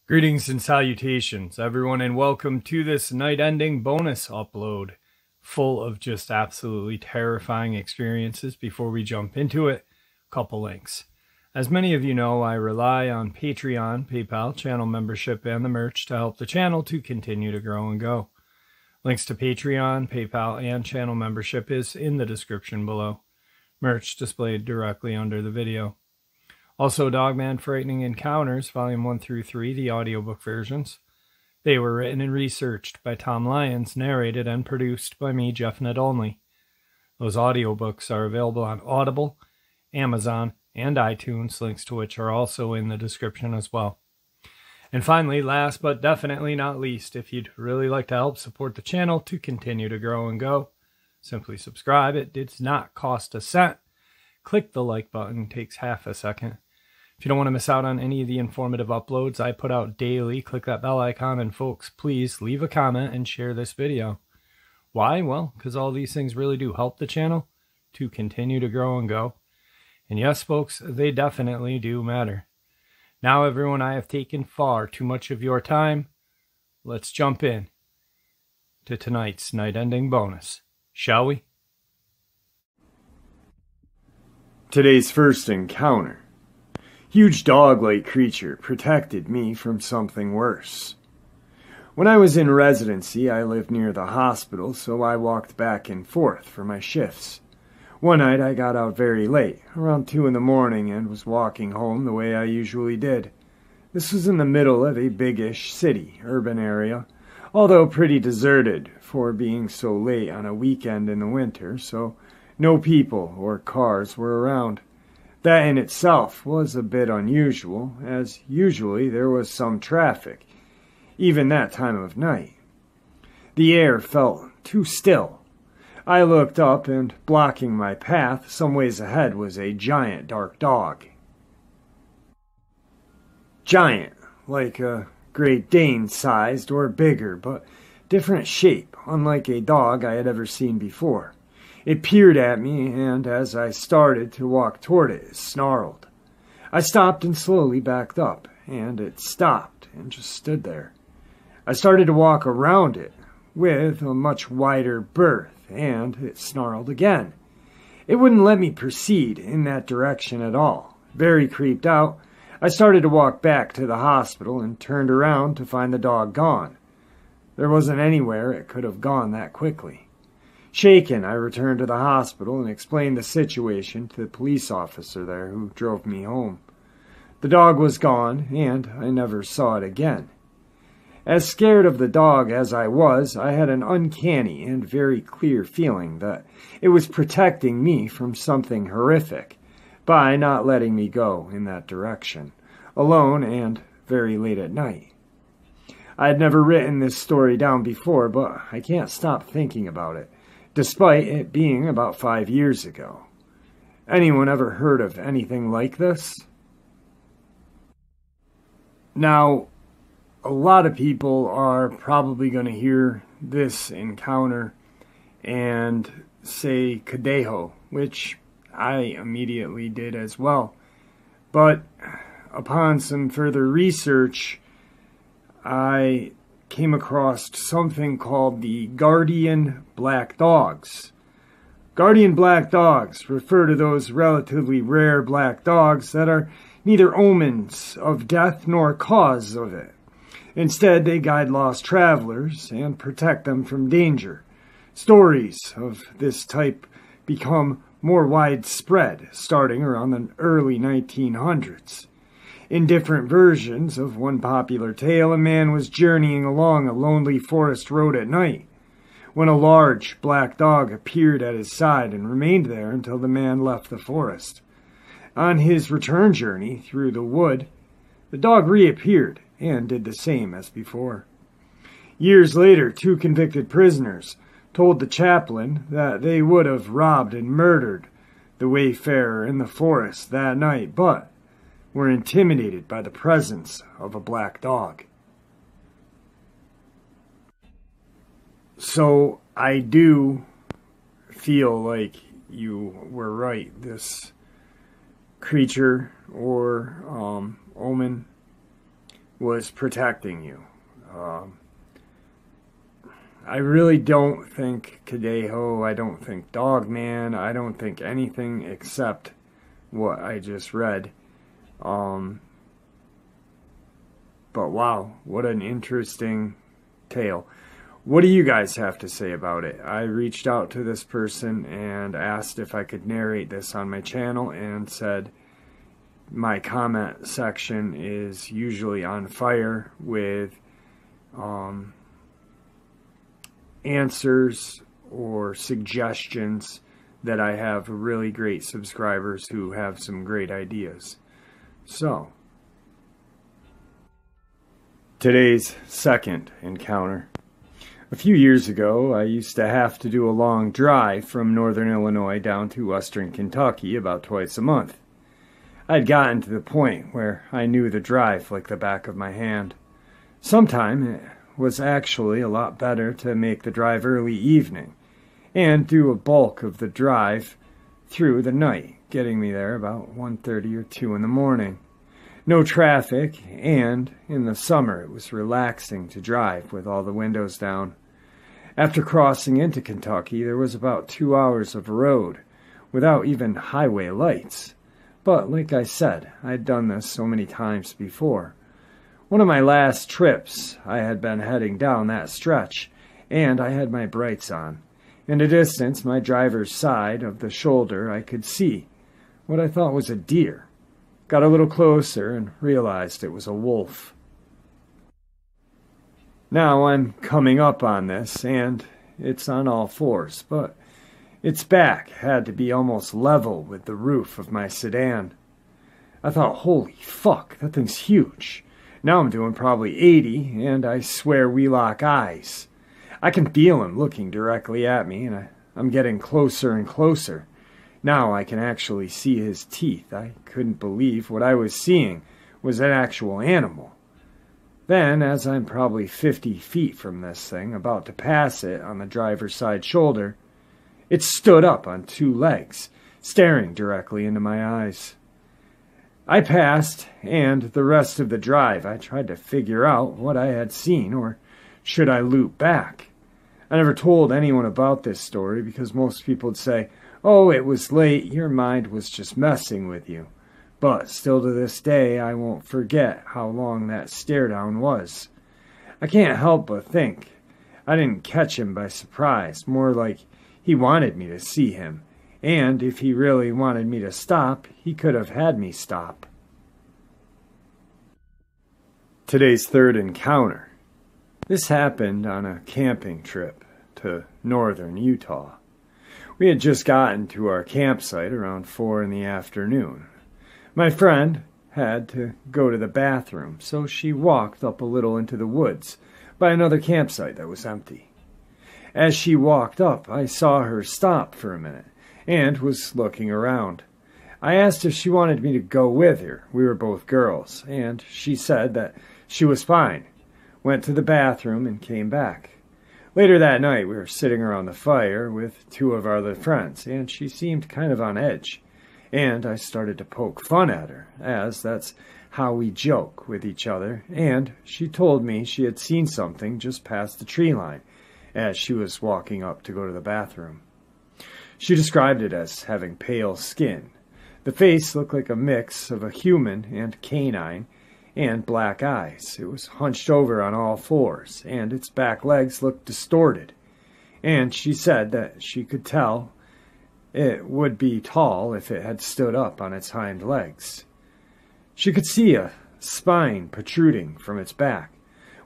Greetings and salutations, everyone, and welcome to this night-ending bonus upload full of just absolutely terrifying experiences. Before we jump into it, a couple links. As many of you know, I rely on Patreon, PayPal, channel membership, and the merch to help the channel to continue to grow and go. Links to Patreon, PayPal, and channel membership is in the description below. Merch displayed directly under the video. Also, Dogman Frightening Encounters, Volume 1 through 3, the audiobook versions. They were written and researched by Tom Lyons, narrated and produced by me, Jeff Nadolny. Those audiobooks are available on Audible, Amazon, and iTunes, links to which are also in the description as well. And finally, last but definitely not least, if you'd really like to help support the channel to continue to grow and go, simply subscribe. It does not cost a cent. Click the like button, it takes half a second. If you don't want to miss out on any of the informative uploads I put out daily, click that bell icon, and folks, please leave a comment and share this video. Why? Well, because all these things really do help the channel to continue to grow and go. And yes, folks, they definitely do matter. Now, everyone, I have taken far too much of your time. Let's jump in to tonight's night-ending bonus, shall we? Today's first encounter. Huge dog-like creature protected me from something worse. When I was in residency, I lived near the hospital, so I walked back and forth for my shifts. One night I got out very late, around 2 in the morning, and was walking home the way I usually did. This was in the middle of a big-ish city, urban area, although pretty deserted for being so late on a weekend in the winter, so no people or cars were around. That in itself was a bit unusual, as usually there was some traffic, even that time of night. The air felt too still. I looked up, and blocking my path some ways ahead was a giant dark dog. Giant, like a Great Dane sized or bigger, but different shape, unlike a dog I had ever seen before. It peered at me, and as I started to walk toward it, it snarled. I stopped and slowly backed up, and it stopped and just stood there. I started to walk around it with a much wider berth, and it snarled again. It wouldn't let me proceed in that direction at all. Very creeped out, I started to walk back to the hospital and turned around to find the dog gone. There wasn't anywhere it could have gone that quickly. Shaken, I returned to the hospital and explained the situation to the police officer there who drove me home. The dog was gone, and I never saw it again. As scared of the dog as I was, I had an uncanny and very clear feeling that it was protecting me from something horrific by not letting me go in that direction, alone and very late at night. I had never written this story down before, but I can't stop thinking about it, despite it being about 5 years ago. Anyone ever heard of anything like this? Now, a lot of people are probably going to hear this encounter and say Kadeho, which I immediately did as well. But upon some further research, I came across something called the guardian black dogs. Guardian black dogs refer to those relatively rare black dogs that are neither omens of death nor cause of it. Instead, they guide lost travelers and protect them from danger. Stories of this type become more widespread starting around the early 1900s. In different versions of one popular tale, a man was journeying along a lonely forest road at night when a large black dog appeared at his side and remained there until the man left the forest. On his return journey through the wood, the dog reappeared and did the same as before. Years later, 2 convicted prisoners told the chaplain that they would have robbed and murdered the wayfarer in the forest that night, but were intimidated by the presence of a black dog. So I do feel like you were right. This creature or omen was protecting you. I really don't think Cadejo, I don't think Dogman, I don't think anything except what I just read. But wow, what an interesting tale. What do you guys have to say about it? I reached out to this person and asked if I could narrate this on my channel, and said my comment section is usually on fire with answers or suggestions that I have really great subscribers who have some great ideas. So, today's second encounter. A few years ago, I used to have to do a long drive from northern Illinois down to western Kentucky about twice a month. I'd gotten to the point where I knew the drive like the back of my hand. Sometime it was actually a lot better to make the drive early evening and do a bulk of the drive through the night, getting me there about 1:30 or 2 in the morning. No traffic, and in the summer it was relaxing to drive with all the windows down. After crossing into Kentucky, there was about 2 hours of road without even highway lights. But like I said, I'd done this so many times before. One of my last trips, I had been heading down that stretch, and I had my brights on. In the distance, my driver's side of the shoulder, I could see what I thought was a deer. Got a little closer and realized it was a wolf. Now I'm coming up on this, and it's on all fours, but its back had to be almost level with the roof of my sedan. I thought, holy fuck, that thing's huge. Now I'm doing probably 80, and I swear we lock eyes. I can feel him looking directly at me, and I'm getting closer and closer. Now I can actually see his teeth. I couldn't believe what I was seeing was an actual animal. Then, as I'm probably 50 feet from this thing, about to pass it on the driver's side shoulder, it stood up on 2 legs, staring directly into my eyes. I passed, and the rest of the drive I tried to figure out what I had seen, or should I loop back? I never told anyone about this story because most people would say, oh, it was late, your mind was just messing with you. But still to this day, I won't forget how long that stare down was. I can't help but think I didn't catch him by surprise, more like he wanted me to see him. And if he really wanted me to stop, he could have had me stop. Today's third encounter. This happened on a camping trip to northern Utah. We had just gotten to our campsite around 4 in the afternoon. My friend had to go to the bathroom, so she walked up a little into the woods by another campsite that was empty. As she walked up, I saw her stop for a minute and was looking around. I asked if she wanted me to go with her. We were both girls, and she said that she was fine, went to the bathroom, and came back. Later that night, we were sitting around the fire with 2 of our other friends, and she seemed kind of on edge. And I started to poke fun at her, as that's how we joke with each other, and she told me she had seen something just past the tree line as she was walking up to go to the bathroom. She described it as having pale skin. The face looked like a mix of a human and canine, and black eyes. It was hunched over on all 4s, and its back legs looked distorted. And she said that she could tell it would be tall if it had stood up on its hind legs. She could see a spine protruding from its back.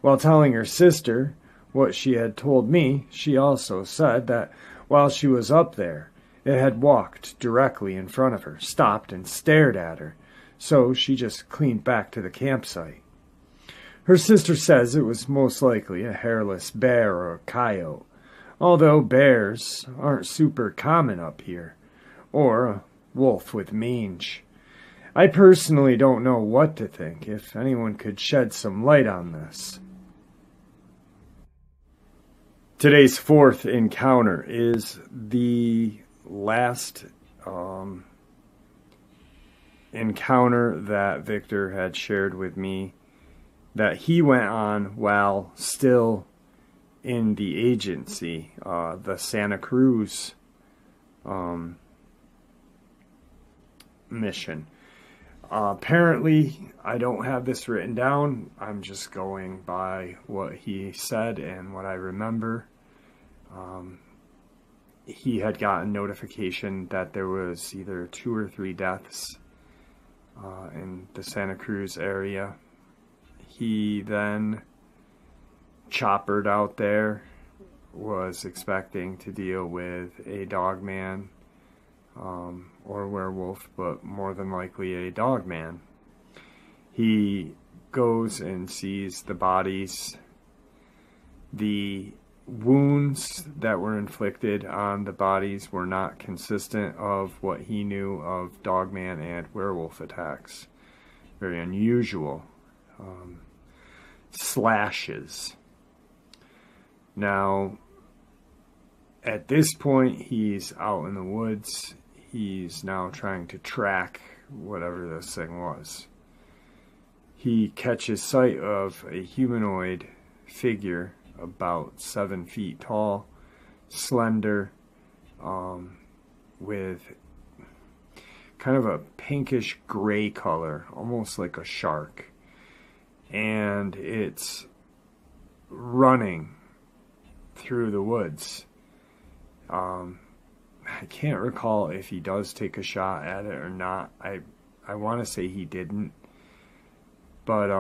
While telling her sister what she had told me, she also said that while she was up there, it had walked directly in front of her, stopped and stared at her, so she just cleaned back to the campsite. Her sister says it was most likely a hairless bear or a coyote, although bears aren't super common up here, or a wolf with mange. I personally don't know what to think. If anyone could shed some light on this. Today's fourth encounter is the last encounter that Victor had shared with me that he went on while still in the agency, the Santa Cruz mission. Apparently, I don't have this written down. I'm just going by what he said and what I remember. He had gotten notification that there was either 2 or 3 deaths in the Santa Cruz area. He then choppered out there, was expecting to deal with a Dogman or werewolf, but more than likely a Dogman. He goes and sees the bodies. The wounds that were inflicted on the bodies were not consistent of what he knew of Dogman and werewolf attacks. Very unusual. Slashes. Now, at this point, he's out in the woods. He's now trying to track whatever this thing was. He catches sight of a humanoid figure about 7 feet tall, slender, with kind of a pinkish gray color, almost like a shark. And it's running through the woods. I can't recall if he does take a shot at it or not. I want to say he didn't. But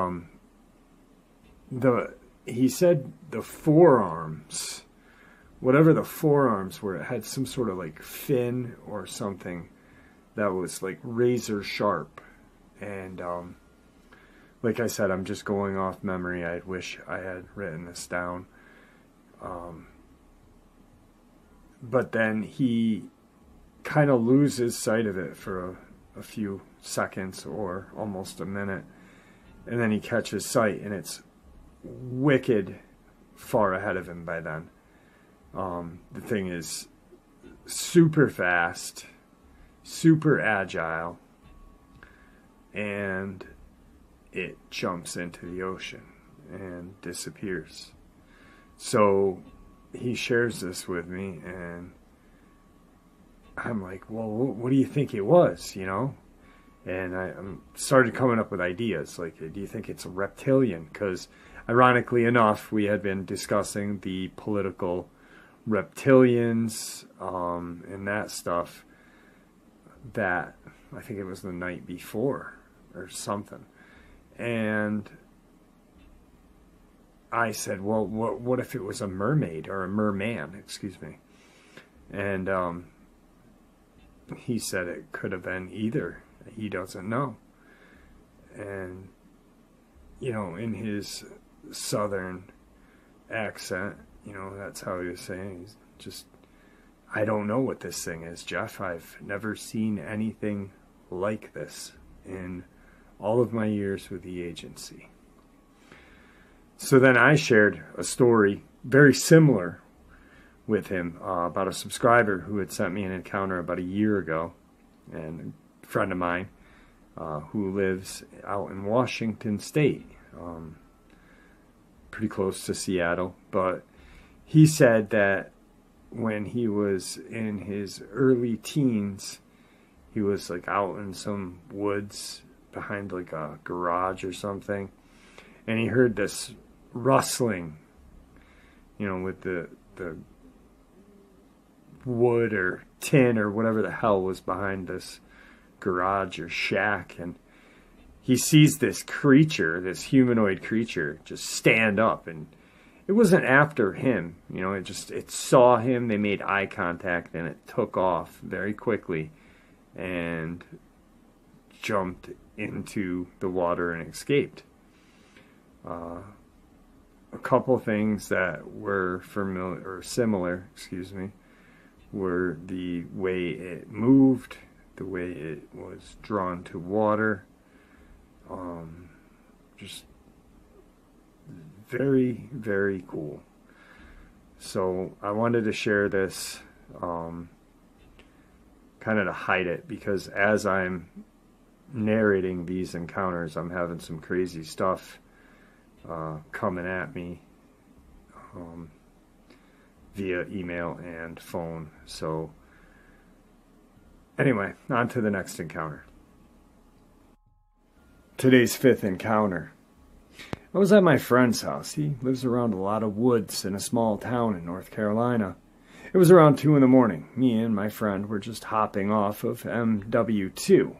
he said the forearms, whatever the forearms were, it had some sort of like fin or something that was like razor sharp. And like I said, I'm just going off memory. I wish I had written this down. But then he kind of loses sight of it for a few seconds or almost a minute. And then he catches sight, and it's wicked far ahead of him by then. The thing is super fast, super agile, and it jumps into the ocean and disappears. So he shares this with me, and I'm like, well, what do you think it was, you know? And I started coming up with ideas, like, do you think it's a reptilian? Because ironically enough, we had been discussing the political reptilians and that stuff that, I think it was the night before or something. And I said, well, what if it was a mermaid or a merman, excuse me? And he said it could have been either. He doesn't know. And, you know, in his southern accent, you know, that's how he was saying. He's just, I don't know what this thing is, Jeff. I've never seen anything like this in all of my years with the agency. So then I shared a story very similar with him about a subscriber who had sent me an encounter about a year ago, and a friend of mine who lives out in Washington State, pretty close to Seattle. But he said that when he was in his early teens, he was like out in some woods behind like a garage or something, and he heard this rustling, you know, with the wood or tin or whatever the hell was behind this garage or shack, and he sees this creature, this humanoid creature, just stand up. And it wasn't after him, you know, it saw him, they made eye contact, and it took off very quickly and jumped into the water and escaped. A couple things that were familiar or similar, excuse me, were the way it moved, the way it was drawn to water. Just very, very cool. So I wanted to share this. kind of to hide it, because as I'm narrating these encounters, I'm having some crazy stuff coming at me via email and phone. So anyway, on to the next encounter. Today's fifth encounter. I was at my friend's house. He lives around a lot of woods in a small town in North Carolina. It was around 2 in the morning. Me and my friend were just hopping off of MW2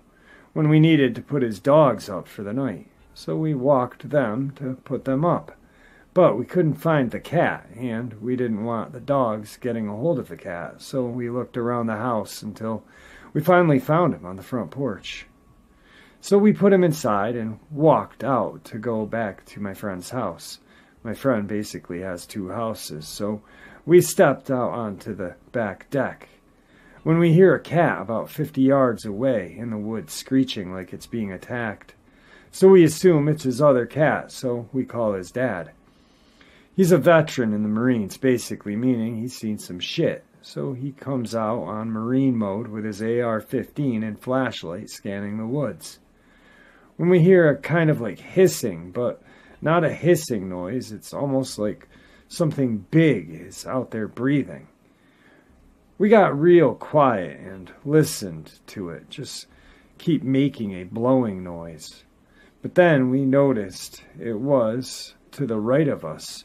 when we needed to put his dogs up for the night. So we walked them to put them up. But we couldn't find the cat, and we didn't want the dogs getting a hold of the cat, so we looked around the house until we finally found him on the front porch. So we put him inside and walked out to go back to my friend's house. My friend basically has 2 houses, so we stepped out onto the back deck when we hear a cat about 50 yards away in the woods screeching like it's being attacked. So we assume it's his other cat, so we call his dad. He's a veteran in the Marines, basically, meaning he's seen some shit. So he comes out on Marine mode with his AR-15 and flashlight scanning the woods. When we hear a kind of like hissing, but not a hissing noise, it's almost like something big is out there breathing. We got real quiet and listened to it, just keep making a blowing noise. But then we noticed it was to the right of us.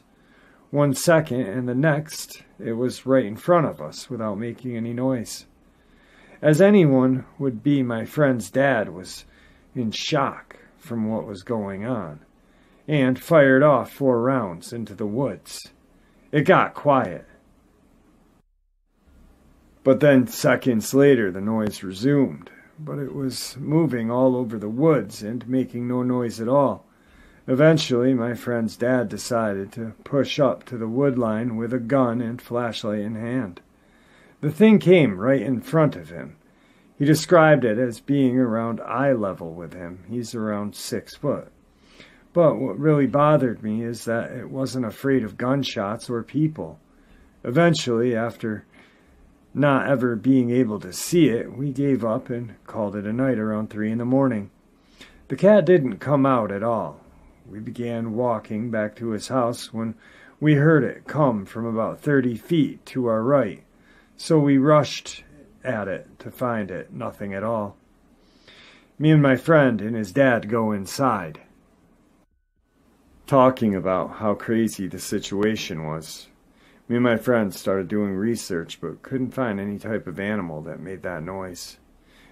1 second, and the next, it was right in front of us without making any noise. As anyone would be, my friend's dad was in shock from what was going on, and fired off 4 rounds into the woods. It got quiet. But then seconds later, the noise resumed, but it was moving all over the woods and making no noise at all. Eventually, my friend's dad decided to push up to the wood line with a gun and flashlight in hand. The thing came right in front of him. He described it as being around eye level with him. He's around 6 foot. But what really bothered me is that it wasn't afraid of gunshots or people. Eventually, after not ever being able to see it, we gave up and called it a night around 3 in the morning. The cat didn't come out at all. We began walking back to his house when we heard it come from about 30 feet to our right. So we rushed at it to find it. Nothing at all. Me and my friend and his dad go inside, talking about how crazy the situation was. Me and my friend started doing research, but couldn't find any type of animal that made that noise.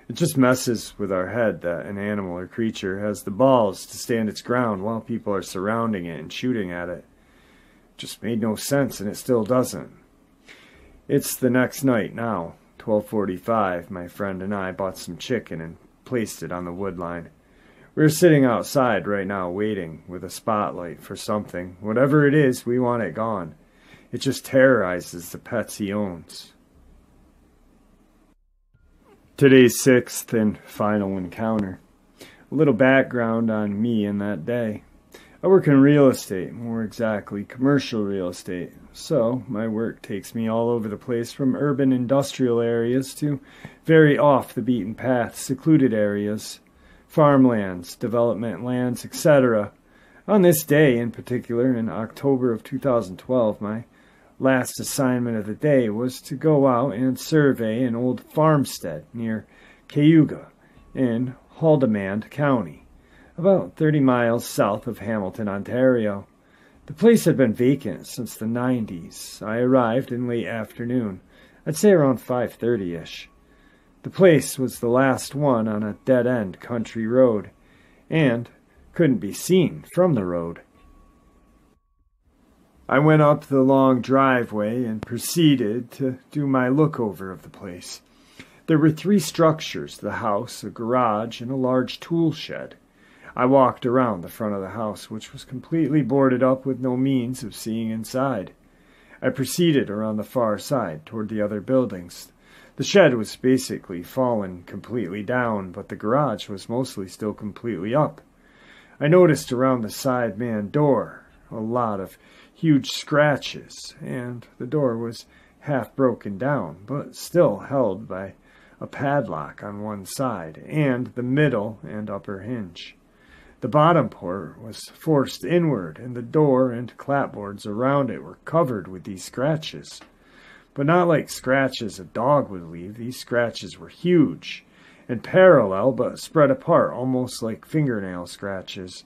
It just messes with our head that an animal or creature has the balls to stand its ground while people are surrounding it and shooting at it. It just made no sense, and it still doesn't. It's the next night now, 12:45. My friend and I bought some chicken and placed it on the wood line. We're sitting outside right now waiting with a spotlight for something. Whatever it is, we want it gone. It just terrorizes the pets he owns. Today's 6th and final encounter. A little background on me and that day. I work in real estate, more exactly commercial real estate. So my work takes me all over the place, from urban industrial areas to very off the beaten path, secluded areas, farmlands, development lands, etc. On this day in particular, in October of 2012, my last assignment of the day was to go out and survey an old farmstead near Cayuga in Haldimand County, about 30 miles south of Hamilton, Ontario. The place had been vacant since the 90s. I arrived in late afternoon, I'd say around 5:30-ish. The place was the last one on a dead-end country road, and couldn't be seen from the road. I went up the long driveway and proceeded to do my look-over of the place. There were 3 structures: the house, a garage, and a large tool shed. I walked around the front of the house, which was completely boarded up with no means of seeing inside. I proceeded around the far side toward the other buildings. The shed was basically fallen completely down, but the garage was mostly still completely up. I noticed around the side man door a lot of huge scratches, and the door was half broken down, but still held by a padlock on one side, and the middle and upper hinge. The bottom port was forced inward, and the door and clapboards around it were covered with these scratches. But not like scratches a dog would leave. These scratches were huge and parallel, but spread apart, almost like fingernail scratches,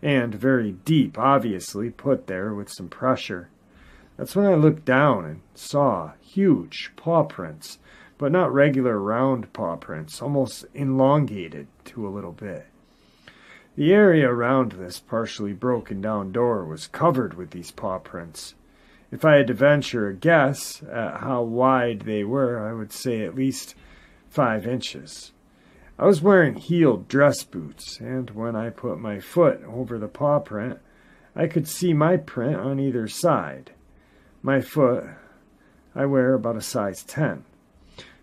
and very deep, obviously put there with some pressure. That's when I looked down and saw huge paw prints, but not regular round paw prints, almost elongated to a little bit. The area around this partially broken down door was covered with these paw prints. If I had to venture a guess at how wide they were, I would say at least 5 inches. I was wearing heeled dress boots, and when I put my foot over the paw print, I could see my print on either side. My foot, I wear about a size 10,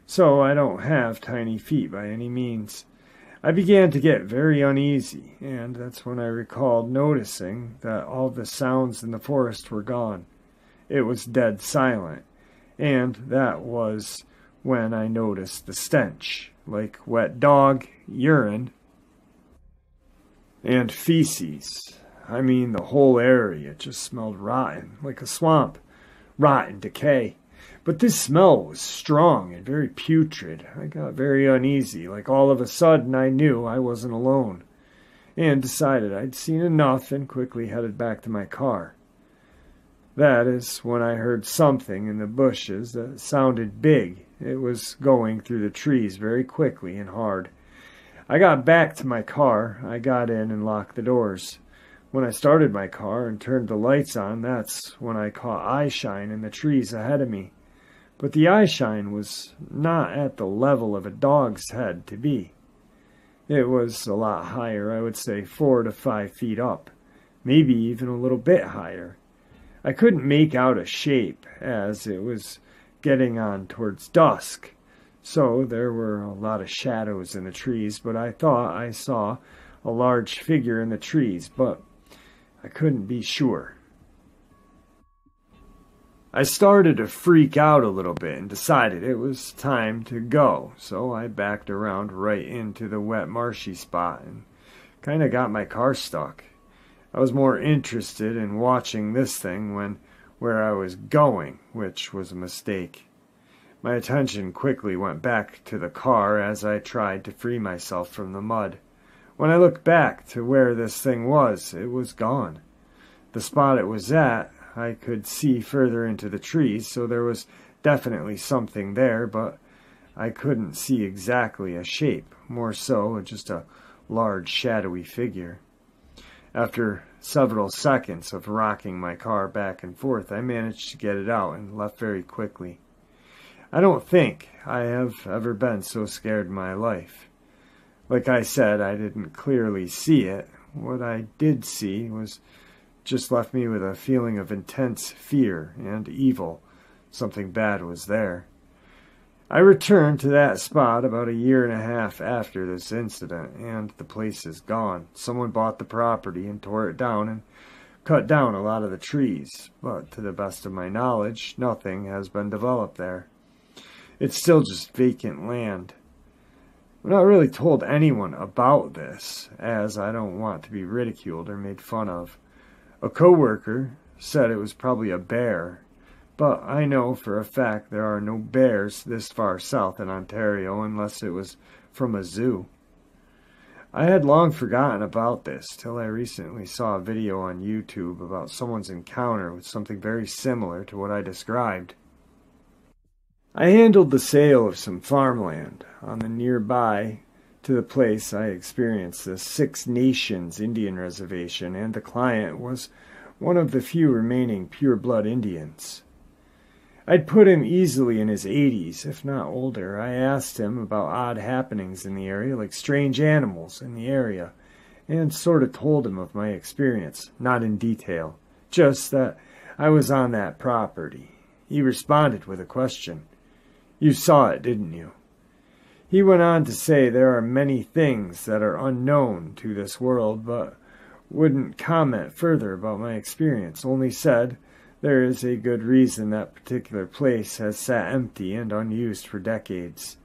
so I don't have tiny feet by any means. I began to get very uneasy, and that's when I recalled noticing that all the sounds in the forest were gone. It was dead silent, and that was when I noticed the stench, like wet dog, urine, and feces. I mean, the whole area just smelled rotten, like a swamp, rotten decay. But this smell was strong and very putrid. I got very uneasy, like all of a sudden I knew I wasn't alone, and decided I'd seen enough and quickly headed back to my car. That is when I heard something in the bushes that sounded big. It was going through the trees very quickly and hard. I got back to my car. I got in and locked the doors. When I started my car and turned the lights on, that's when I caught eyeshine in the trees ahead of me. But the eyeshine was not at the level of a dog's head to be. It was a lot higher, I would say 4 to 5 feet up, maybe even a little bit higher. I couldn't make out a shape as it was getting on towards dusk, so there were a lot of shadows in the trees, but I thought I saw a large figure in the trees, but I couldn't be sure. I started to freak out a little bit and decided it was time to go, so I backed around right into the wet marshy spot and kind of got my car stuck. I was more interested in watching this thing where I was going, which was a mistake. My attention quickly went back to the car as I tried to free myself from the mud. When I looked back to where this thing was, it was gone. The spot it was at, I could see further into the trees, so there was definitely something there, but I couldn't see exactly a shape, more so just a large shadowy figure. After several seconds of rocking my car back and forth, I managed to get it out and left very quickly. I don't think I have ever been so scared in my life. Like I said, I didn't clearly see it. What I did see was just left me with a feeling of intense fear and evil. Something bad was there. I returned to that spot about 1.5 years after this incident, and the place is gone. Someone bought the property and tore it down and cut down a lot of the trees, but to the best of my knowledge, nothing has been developed there. It's still just vacant land. I've not really told anyone about this, as I don't want to be ridiculed or made fun of. A coworker said it was probably a bear, but I know for a fact there are no bears this far south in Ontario unless it was from a zoo. I had long forgotten about this till I recently saw a video on YouTube about someone's encounter with something very similar to what I described. I handled the sale of some farmland on the nearby to the place I experienced the Six Nations Indian Reservation, and the client was one of the few remaining pure-blood Indians. I'd put him easily in his 80s, if not older. I asked him about odd happenings in the area, like strange animals in the area, and sort of told him of my experience, not in detail, just that I was on that property. He responded with a question. "You saw it, didn't you?" He went on to say there are many things that are unknown to this world, but wouldn't comment further about my experience, only said there is a good reason that particular place has sat empty and unused for decades.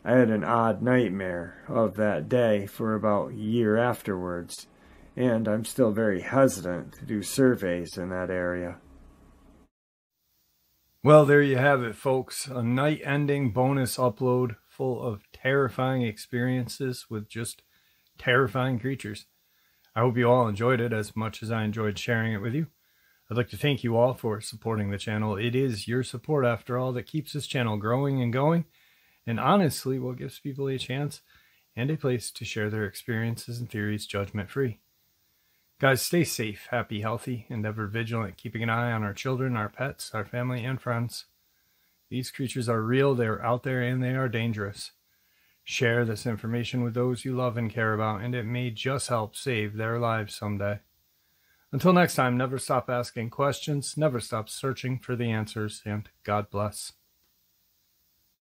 I had an odd nightmare of that day for about a year afterwards, and I'm still very hesitant to do surveys in that area. Well, there you have it, folks. A night-ending bonus upload full of terrifying experiences with just terrifying creatures. I hope you all enjoyed it as much as I enjoyed sharing it with you. I'd like to thank you all for supporting the channel. It is your support, after all, that keeps this channel growing and going, and honestly what gives people a chance and a place to share their experiences and theories judgment-free. Guys, stay safe, happy, healthy, and ever vigilant, keeping an eye on our children, our pets, our family, and friends. These creatures are real, they are out there, and they are dangerous. Share this information with those you love and care about, and it may just help save their lives someday. Until next time, never stop asking questions, never stop searching for the answers, and God bless.